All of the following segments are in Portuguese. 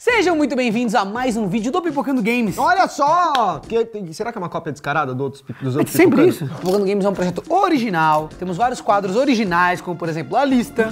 Sejam muito bem-vindos a mais um vídeo do Pipocando Games. Olha só! Será que é uma cópia descarada dos outros Sempre isso. O Pipocando Games é um projeto original. Temos vários quadros originais, como por exemplo a lista.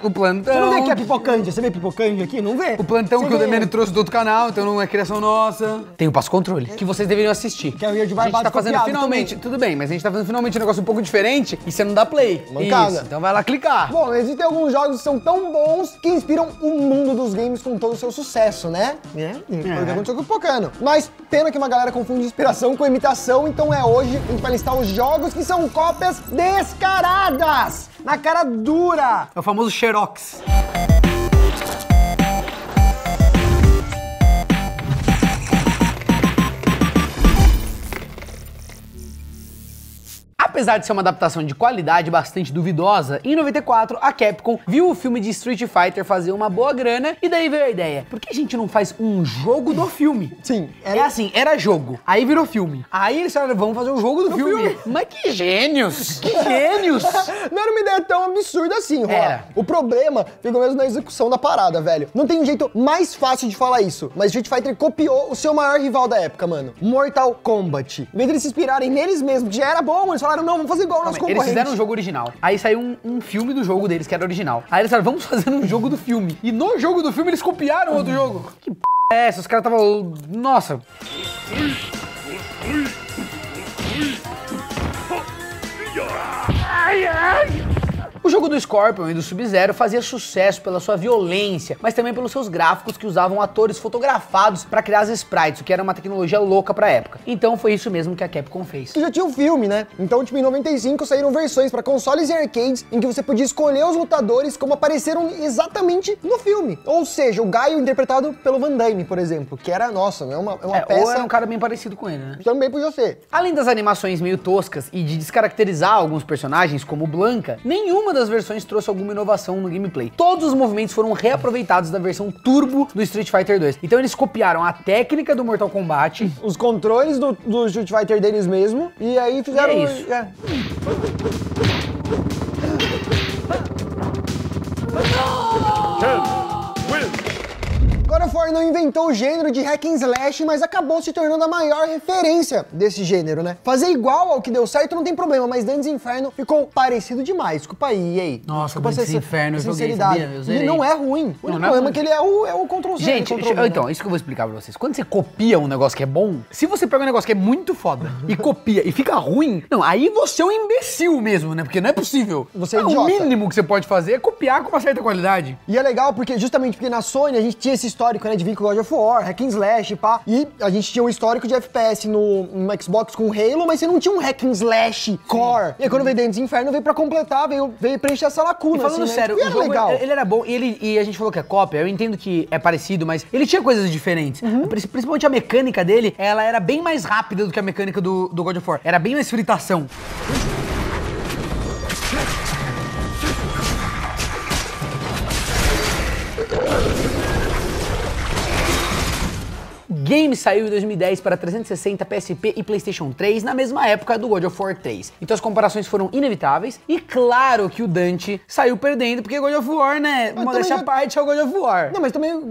O plantão. Você não vê aqui a Pipocândia? Você vê Pipocândia aqui? Não vê? O plantão Você que o vê? Demênio trouxe do outro canal, então não é criação nossa. Tem o Passo Controle, que vocês deveriam assistir. Que é o Weird A gente Barbado tá fazendo copiado finalmente, também. tudo bem, mas a gente tá fazendo finalmente um negócio um pouco diferente e você não dá play. Mancada. Isso, então vai lá clicar. Bom, existem alguns jogos que são tão bons que inspiram o mundo dos games com todo o seu sucesso, né? Foi o que aconteceu com o Pipocano. Mas pena que uma galera confunde inspiração com imitação, então hoje a gente vai listar os jogos que são cópias descaradas, na cara dura. É o famoso Xerox. Apesar de ser uma adaptação de qualidade bastante duvidosa, em 94 a Capcom viu o filme de Street Fighter fazer uma boa grana e daí veio a ideia, por que a gente não faz um jogo do filme? Sim, É assim, era jogo, aí virou filme. Aí eles falaram, vamos fazer um jogo do filme. Mas que gênios! Que gênios! Não era uma ideia tão absurda assim, Rola. Era. O problema ficou mesmo na execução da parada, velho. Não tem um jeito mais fácil de falar isso, mas Street Fighter copiou o seu maior rival da época, mano. Mortal Kombat. Em vez de eles se inspirarem neles mesmos, que já era bom, eles falaram, não, vamos fazer igual o nosso Eles concorrente. fizeram um jogo original. Aí saiu um filme do jogo deles, que era original. Aí eles falaram, vamos fazer um jogo do filme. E no jogo do filme eles copiaram outro jogo. Que p é essa? Os caras estavam... Nossa. O jogo do Scorpion e do Sub-Zero fazia sucesso pela sua violência, mas também pelos seus gráficos que usavam atores fotografados para criar as sprites, o que era uma tecnologia louca pra época. Então foi isso mesmo que a Capcom fez. Já tinha um filme, né? Então, tipo, em 95 saíram versões pra consoles e arcades em que você podia escolher os lutadores como apareceram exatamente no filme. Ou seja, o Gaio interpretado pelo Van Damme, por exemplo, que era, nossa, é uma peça... Ou era um cara bem parecido com ele, né? Também podia ser. Além das animações meio toscas e de descaracterizar alguns personagens, como Blanca, nenhuma das versões trouxe alguma inovação no gameplay. Todos os movimentos foram reaproveitados da versão Turbo do Street Fighter 2. Então eles copiaram a técnica do Mortal Kombat, Os controles do Street Fighter deles mesmo, e aí fizeram... E é isso. God of War não inventou o gênero de hack and slash, mas acabou se tornando a maior referência desse gênero, né? Fazer igual ao que deu certo não tem problema, mas Dantes Inferno ficou parecido demais. Desculpa aí, e aí? Nossa, Desculpa Dantes Inferno eu joguei, sinceridade. sabia? Eu zerei. E não é ruim. O único problema é que ele é o Ctrl-Z. Gente, Ctrl-V, né? então, isso que eu vou explicar pra vocês. Quando você copia um negócio que é bom, se você pega um negócio que é muito foda e copia e fica ruim, não, aí você é um imbecil mesmo, né? Porque não é possível. Você é O idiota. mínimo que você pode fazer é copiar com uma certa qualidade. E é legal porque, justamente porque na Sony a gente tinha esse histórico, né, de vir com God of War, hack and slash, pá. E a gente tinha um histórico de FPS no Xbox com Halo, mas você não tinha um hack and slash core. E aí quando veio Dantes Inferno, veio pra completar, veio preencher essa lacuna, E falando assim, né? sério, Tipo, o era jogo, legal. ele era bom e a gente falou que é cópia, eu entendo que é parecido, mas ele tinha coisas diferentes. Principalmente a mecânica dele, ela era bem mais rápida do que a mecânica do God of War. Era bem mais fritação. O game saiu em 2010 para 360, PSP e PlayStation 3, na mesma época do God of War 3. Então as comparações foram inevitáveis e claro que o Dante saiu perdendo, porque God of War, né, modéstia à parte, é o God of War. Não, mas também... não.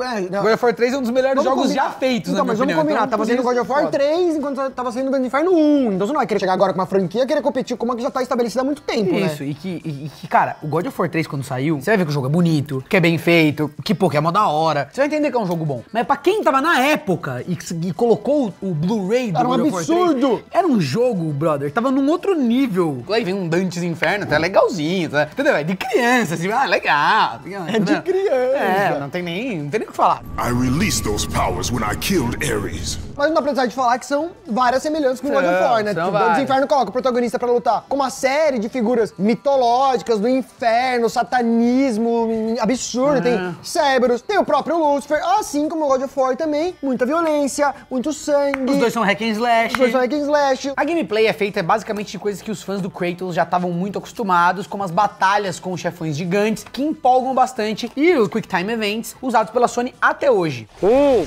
God of War 3 é um dos melhores Vamos jogos combinar. já feitos, Então, na mas minha vamos opinião. combinar. Então, Tava saindo por God isso of War foda. 3 enquanto tava saindo Dantes Inferno 1. Então você não vai querer chegar agora com uma franquia e querer competir com uma que já tá estabelecida há muito tempo, né? Isso, e que, cara, o God of War 3 quando saiu, você vai ver que o jogo é bonito, que é bem feito, que, pô, que é mó da hora. Você vai entender que é um jogo bom. Mas pra quem tava na época e colocou o Blu-ray do Era um God of War 3, absurdo. era um jogo, brother, tava num outro nível. Aí vem um Dantes Inferno, tá legalzinho, tá? Entendeu? É de criança, assim, legal. É de criança. É, não tem nem o que falar. I released those powers when I killed Ares. Mas não dá pra precisar de falar que são várias semelhanças com God of War, né? São Tipo, várias. Dantes Inferno coloca o protagonista pra lutar com uma série de figuras mitológicas do inferno, satanismo absurdo, tem Cerberus, tem o próprio Lucifer, assim como o God of War também, muita violência, muito sangue. Os dois são hack and slash. Os dois são hack and slash. A gameplay é feita basicamente de coisas que os fãs do Kratos já estavam muito acostumados, como as batalhas com os chefões gigantes, que empolgam bastante, e os Quick Time Events, usados pela Sony até hoje. 1,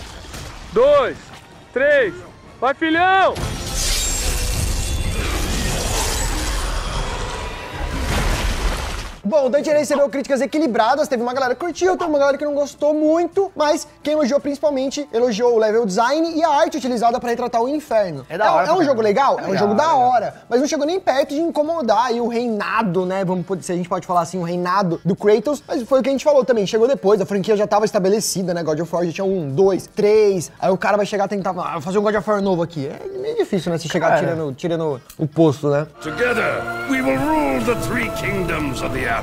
2, 3, vai filhão! Bom, o Dante ele recebeu críticas equilibradas, teve uma galera que curtiu, teve uma galera que não gostou muito, mas quem elogiou principalmente, elogiou o level design e a arte utilizada pra retratar o inferno. É da hora. É um jogo legal? É um jogo da legal. hora, mas não chegou nem perto de incomodar aí o reinado, né, se a gente pode falar assim, o reinado do Kratos, mas foi o que a gente falou também, chegou depois, a franquia já tava estabelecida, né, God of War já tinha 1, 2, 3, aí o cara vai chegar a tentar fazer um God of War novo aqui. É meio difícil, né, se chegar tirando o posto, né? Together, we will rule the three kingdoms of the afterlife.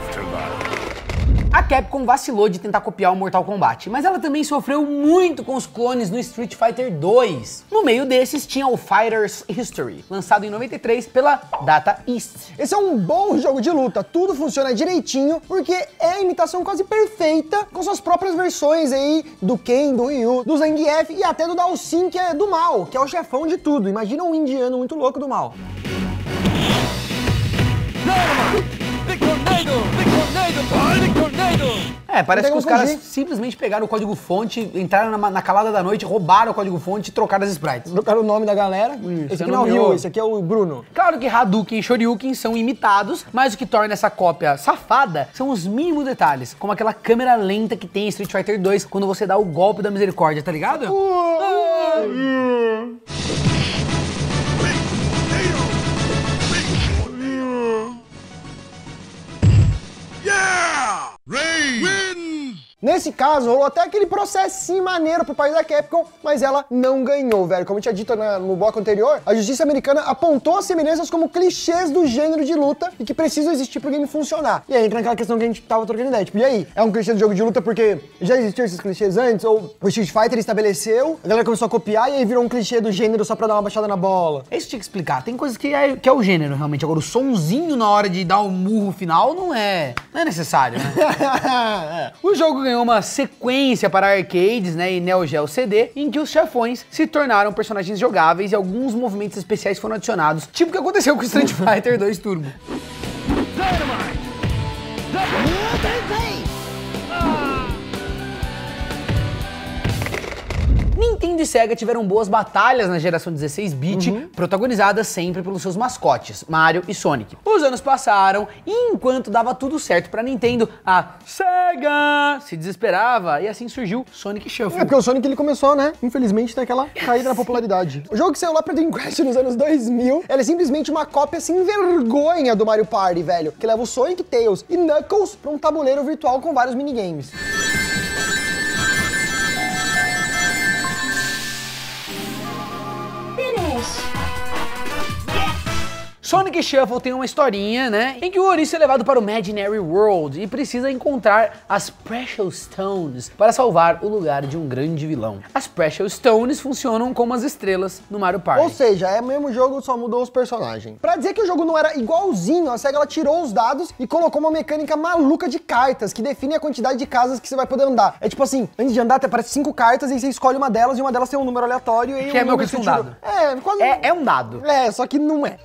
A Capcom vacilou de tentar copiar o Mortal Kombat, mas ela também sofreu muito com os clones no Street Fighter 2. No meio desses tinha o Fighter's History, lançado em 93 pela Data East. Esse é um bom jogo de luta, tudo funciona direitinho, porque é a imitação quase perfeita com suas próprias versões aí do Ken, do Ryu, do Zangief e até do Dhalsim, que é do mal, que é o chefão de tudo. Imagina um indiano muito louco do mal. Parece Não que os tem como caras fugir. simplesmente pegaram o código-fonte, entraram na calada da noite, roubaram o código-fonte e trocaram as sprites. Trocaram o nome da galera. Esse aqui não é o Ryu, esse aqui é o Bruno. Claro que Hadouken e Shoryuken são imitados, mas o que torna essa cópia safada são os mínimos detalhes, como aquela câmera lenta que tem em Street Fighter 2 quando você dá o golpe da misericórdia, tá ligado? Yeah! Ray wins! Nesse caso, rolou até aquele processinho maneiro pro país da Capcom, mas ela não ganhou, velho. Como eu tinha dito no bloco anterior, a justiça americana apontou as semelhanças como clichês do gênero de luta e que precisam existir pro game funcionar. E aí entra naquela questão que a gente tava trocando ideia, tipo, e aí? É um clichê do jogo de luta porque já existiam esses clichês antes? Ou o Street Fighter estabeleceu, a galera começou a copiar e aí virou um clichê do gênero só pra dar uma baixada na bola? É isso que tinha que explicar. Tem coisas que é o gênero, realmente. Agora, o sonzinho na hora de dar o murro final não é necessário, né? O jogo ganhou uma sequência para arcades, né, e Neo Geo CD, em que os chefões se tornaram personagens jogáveis e alguns movimentos especiais foram adicionados, tipo o que aconteceu com o Street Fighter 2 Turbo. Nintendo e Sega tiveram boas batalhas na geração 16-bit, protagonizadas sempre pelos seus mascotes, Mario e Sonic. Os anos passaram e enquanto dava tudo certo pra Nintendo, a Sega se desesperava e assim surgiu Sonic Shuffle. É porque o Sonic ele começou, né, infelizmente, ter aquela caída na popularidade. O jogo que saiu lá pra Dreamcast nos anos 2000, ele é simplesmente uma cópia sem vergonha do Mario Party, velho, que leva o Sonic, Tails e Knuckles pra um tabuleiro virtual com vários minigames. Sonic Shuffle tem uma historinha, né, em que o ouriço é levado para o Imaginary World e precisa encontrar as Precious Stones para salvar o lugar de um grande vilão. As Precious Stones funcionam como as estrelas no Mario Party. Ou seja, é o mesmo jogo, só mudou os personagens. Pra dizer que o jogo não era igualzinho, a SEGA ela tirou os dados e colocou uma mecânica maluca de cartas, que define a quantidade de casas que você vai poder andar. É tipo assim, antes de andar até aparece 5 cartas e você escolhe uma delas e uma delas tem um número aleatório e Que é um meu número que que é um você dado. tirou. É, quase... É um dado. É, só que não é.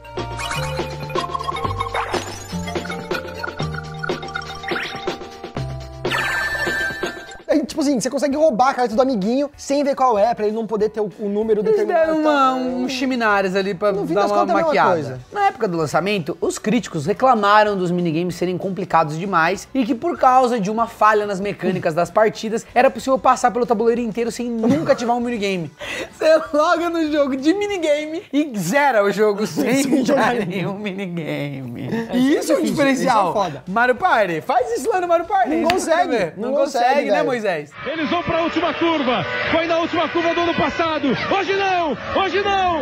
Tipo assim, você consegue roubar a carta do amiguinho sem ver qual é, pra ele não poder ter o número Eles determinado. deram um chimiнаres ali pra No fim dar das uma contas é a mesma maquiada. coisa. Na época do lançamento, os críticos reclamaram dos minigames serem complicados demais e que por causa de uma falha nas mecânicas das partidas, era possível passar pelo tabuleiro inteiro sem nunca ativar um minigame. Você loga no jogo de minigame e zera o jogo sem jogar nenhum minigame. E isso é um difícil, diferencial. isso é foda. Mario Party, faz isso lá no Mario Party. Não isso que eu consegue, quero ver. não Não consegue, consegue, né, velho. Moisés? Eles vão para a última curva. Foi na última curva do ano passado. Hoje não! Hoje não!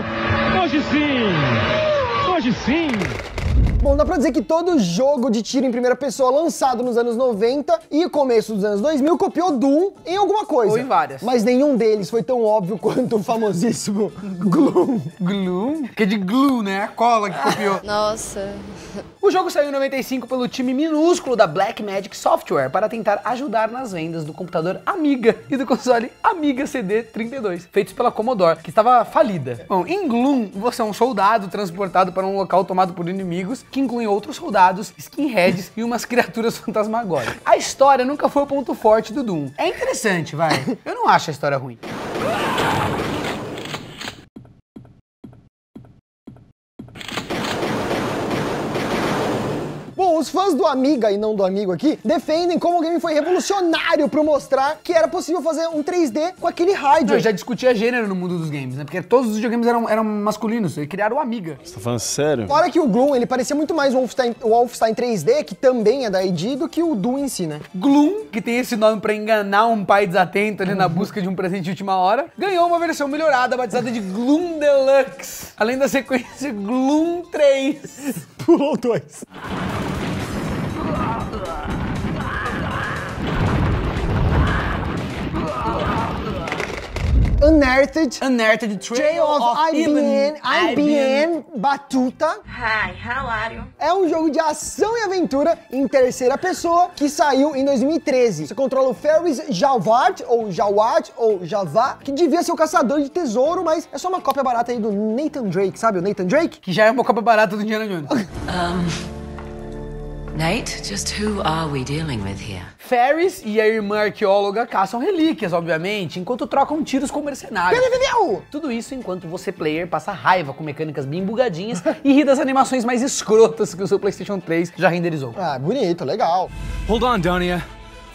Hoje sim! Hoje sim! Bom, dá pra dizer que todo jogo de tiro em primeira pessoa lançado nos anos 90 e começo dos anos 2000 copiou Doom em alguma coisa. Ou em várias. Mas nenhum deles foi tão óbvio quanto o famosíssimo Gloom. Gloom? Que é de glue, né? A cola que copiou. Nossa. O jogo saiu em 95 pelo time minúsculo da Black Magic Software para tentar ajudar nas vendas do computador Amiga e do console Amiga CD32, feitos pela Commodore, que estava falida. Bom, em Gloom, você é um soldado transportado para um local tomado por inimigos, que incluem outros soldados, skinheads e umas criaturas fantasmagóricas. A história nunca foi o ponto forte do Doom. É interessante, vai. Eu não acho a história ruim. Bom, os fãs fãs do Amiga e não do amigo aqui defendem como o game foi revolucionário por mostrar que era possível fazer um 3D com aquele hardware. Eu já discutia gênero no mundo dos games, né? Porque todos os videogames eram masculinos, eles criaram o Amiga. Você tá falando sério? Fora que o Gloom, ele parecia muito mais o Wolfenstein 3D, que também é da ID, do que o Doom em si, né? Gloom, que tem esse nome pra enganar um pai desatento ali na busca de um presente de última hora, ganhou uma versão melhorada, batizada de Gloom Deluxe, além da sequência Gloom 3. Pulou 2. Unearthed Trail of IBN Batuta. Hi, how are you? É um jogo de ação e aventura em terceira pessoa que saiu em 2013. Você controla o Ferris Jawad, ou Javá, que devia ser o caçador de tesouro, mas é só uma cópia barata aí do Nathan Drake, sabe o Nathan Drake? Que já é uma cópia barata do Indiana Jones. Nate, just who are we dealing with here? Ferris e a irmã arqueóloga caçam relíquias, obviamente, enquanto trocam tiros com mercenários. Tudo isso enquanto você, player, passa raiva com mecânicas bem bugadinhas e ri das animações mais escrotas que o seu PlayStation 3 já renderizou. Ah, bonito, legal. Hold on, Donia.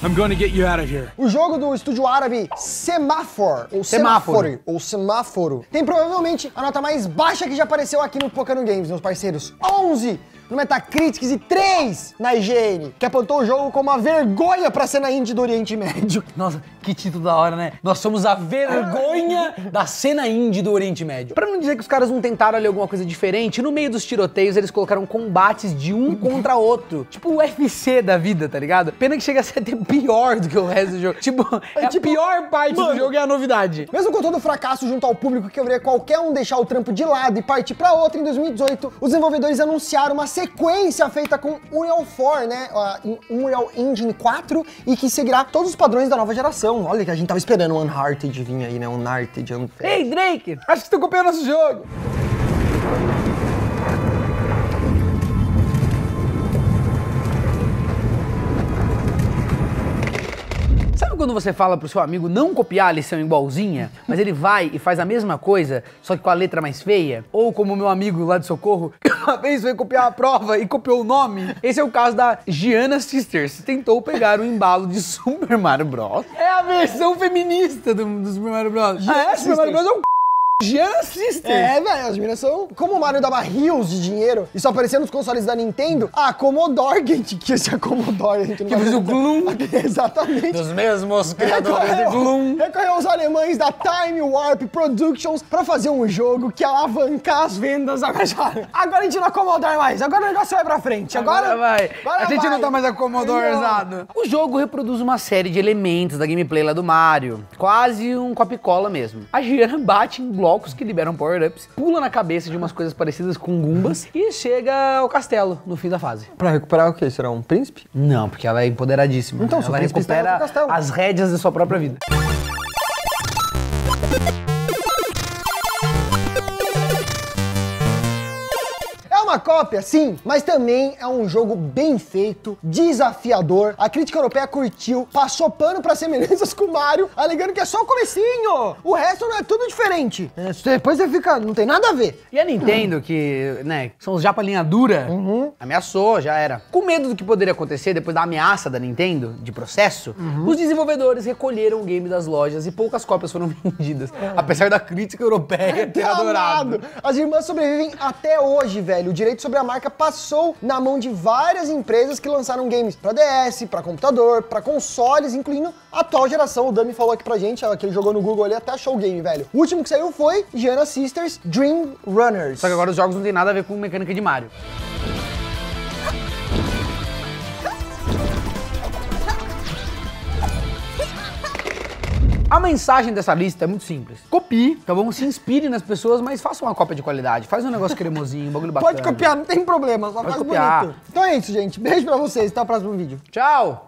I'm going to get you out of here. O jogo do estúdio árabe Semaphore, ou Semáforo, tem provavelmente a nota mais baixa que já apareceu aqui no Pokémon Games, meus parceiros. 11 no Metacritic e 3 na IGN, que apontou o jogo como uma vergonha pra cena indie do Oriente Médio. Nossa, que título da hora, né? Nós somos a vergonha da cena indie do Oriente Médio. Pra não dizer que os caras não tentaram ali alguma coisa diferente, no meio dos tiroteios eles colocaram combates de um contra outro. Tipo o UFC da vida, tá ligado? Pena que chega a ser até pior do que o resto do jogo. Tipo, a pior parte do jogo é a novidade. Mesmo com todo o fracasso junto ao público que queria qualquer um deixar o trampo de lado e partir pra outro, em 2018, os desenvolvedores anunciaram uma sequência feita com Unreal 4, né? Unreal Engine 4, e que seguirá todos os padrões da nova geração. Olha que a gente tava esperando o Uncharted vir aí, né? Uncharted. Ei, Drake, acho que você tá copiando nosso jogo. Sabe quando você fala pro seu amigo não copiar a lição igualzinha, mas ele vai e faz a mesma coisa, só que com a letra mais feia? Ou como o meu amigo lá de Socorro, que uma vez foi copiar a prova e copiou o nome? Esse é o caso da Giana Sisters, que tentou pegar o embalo de Super Mario Bros. É a versão feminista do Super Mario Bros. Super Mario Bros é um Giana Sisters. É, velho, as meninas são... Como o Mario dava rios de dinheiro e só aparecia nos consoles da Nintendo, a Commodore, que a gente quis a Commodore, a gente não Que fez o Gloom. Exatamente. Dos mesmos criadores de Gloom. Recorreu aos alemães da Time Warp Productions pra fazer um jogo que alavancar as vendas. Agora a gente não é Commodore mais, agora o negócio vai pra frente. Agora vai. Agora a gente vai. não tá mais acomodorzado. O jogo reproduz uma série de elementos da gameplay lá do Mario. Quase um copy-cola mesmo. A Giana bate em blocos que liberam power-ups, pula na cabeça de umas coisas parecidas com Goombas e chega ao castelo no fim da fase. Pra recuperar o quê? Será um príncipe? Não, porque ela é empoderadíssima. Então, ela recupera as rédeas da sua própria vida. É uma cópia, sim, mas também é um jogo bem feito, desafiador. A crítica europeia curtiu, passou pano pra semelhanças com o Mario, alegando que é só o comecinho. O resto não é tudo diferente. Depois você fica, não tem nada a ver. E a Nintendo, que, né, são os japa linha dura, ameaçou, já era. Com medo do que poderia acontecer depois da ameaça da Nintendo, de processo, os desenvolvedores recolheram o game das lojas e poucas cópias foram vendidas, apesar da crítica europeia ter adorado. As irmãs sobrevivem até hoje, velho. O direito sobre a marca passou na mão de várias empresas que lançaram games pra DS, pra computador, pra consoles, incluindo a atual geração. O Dami falou aqui pra gente, que ele jogou no Google ali, até achou o game, velho. O último que saiu foi Giana Sisters Dream Runners. Só que agora os jogos não tem nada a ver com mecânica de Mario. A mensagem dessa lista é muito simples. Copie, tá bom? Se inspire nas pessoas, mas faça uma cópia de qualidade. Faz um negócio cremosinho, um bagulho bacana. Pode copiar, não tem problema, só faz copiar. bonito. Então é isso, gente. Beijo pra vocês, até o próximo vídeo. Tchau!